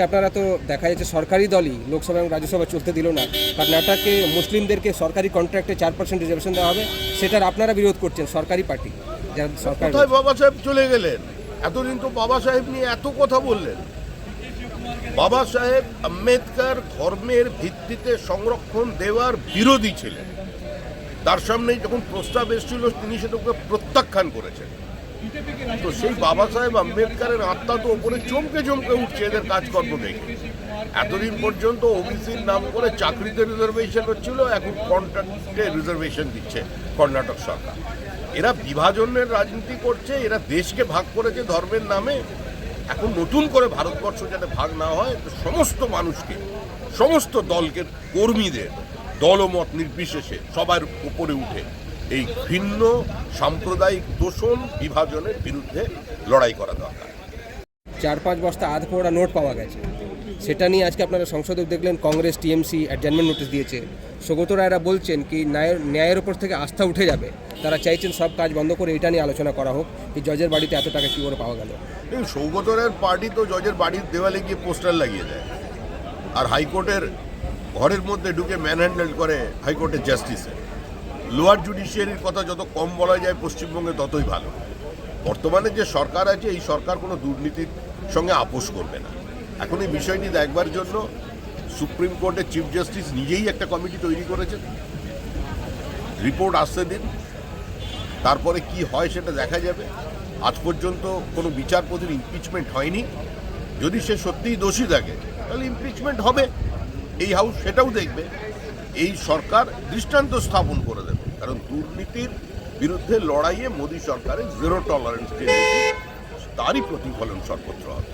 আপনারা তো দেখা যাচ্ছে সরকারি দলই লোকসভা এবং রাজ্যসভা চলতে দিল না, কর্ণাটকে মুসলিমদেরকে সরকারি কন্ট্রাক্টে 4% রিজার্ভেশন দেওয়া হবে, সেটার আপনারা বিরোধ করছেন সরকারি পার্টি যারা সরকার। কোথায় বাবা সাহেব চলে গেলেন? এতদিন তো বাবা সাহেব নিয়ে এত কথা বললেন। বাবা সাহেব আম্বেদকর ধর্মের ভিত্তিতে সংরক্ষণ দেওয়ার বিরোধী ছিলেন। তার সামনেই যখন প্রস্তাব এসেছিল তিনি সেটাকে প্রত্যাখ্যান করেছেন। তো সেই বাবা সাহেব আম্বেদকরের আত্মা তো ওপরে চমকে চমকে উঠছে এদের কাজকর্ম দেখে। এতদিন পর্যন্ত ওবিসির নাম করে চাকরিতে রিজার্ভেশন হচ্ছিল, এখন কন্ট্রাক্টে রিজার্ভেশন দিচ্ছে কর্ণাটক সরকার। এরা বিভাজনের রাজনীতি করছে, এরা দেশকে ভাগ করেছে ধর্মের নামে। এখন নতুন করে ভারতবর্ষ যাতে ভাগ না হয়, সমস্ত মানুষকে, সমস্ত দলকে, কর্মীদের দলমত নির্বিশেষে সবার উপরে উঠে এই ভিন্ন সাম্প্রদায়িক তোষণ বিভাজনের বিরুদ্ধে লড়াই করা দরকার। 4-5 বস্তা আধ পোড়া নোট পাওয়া গেছে, সেটা নিয়ে আজকে আপনারা সংসদে দেখলেন কংগ্রেস টিএমসি অ্যাডজার্নমেন্ট নোটিশ দিয়েছে। সৌগত রায়রা বলছেন কি ন্যায়ের ওপর থেকে আস্থা উঠে যাবে, তারা চাইছেন সব কাজ বন্ধ করে এটা নিয়ে আলোচনা করা হোক, এই জজের বাড়িতে এত টাকা কী করে পাওয়া গেল। সৌগত রায়ের পার্টি তো জজের বাড়ির দেওয়ালে গিয়ে পোস্টার লাগিয়ে দেয়, আর হাইকোর্টের ঘরের মধ্যে ঢুকে ম্যানহ্যান্ডেল করে হাইকোর্টের জাস্টিসে। লোয়ার জুডিশিয়ারির কথা যত কম বলা যায় পশ্চিমবঙ্গে ততই ভালো। বর্তমানে যে সরকার আছে, এই সরকার কোনো দুর্নীতির সঙ্গে আপোষ করবে না। এখন এই বিষয়টি দেখবার জন্য সুপ্রিম কোর্টের চিফ জাস্টিস নিজেই একটা কমিটি তৈরি করেছেন। রিপোর্ট আসতে দিন, তারপরে কি হয় সেটা দেখা যাবে। আজ পর্যন্ত কোনো বিচারপতির ইমপিচমেন্ট হয়নি। যদি সে সত্যিই দোষী থাকে তাহলে ইমপিচমেন্ট হবে, এই হাউস সেটাও দেখবে। এই সরকার দৃষ্টান্ত স্থাপন করে দেবে, কারণ দুর্নীতির বিরুদ্ধে লড়াইয়ে মোদী সরকারের জিরো টলারেন্স যে নীতি, তারই প্রতিফলন সর্বত্র হবে।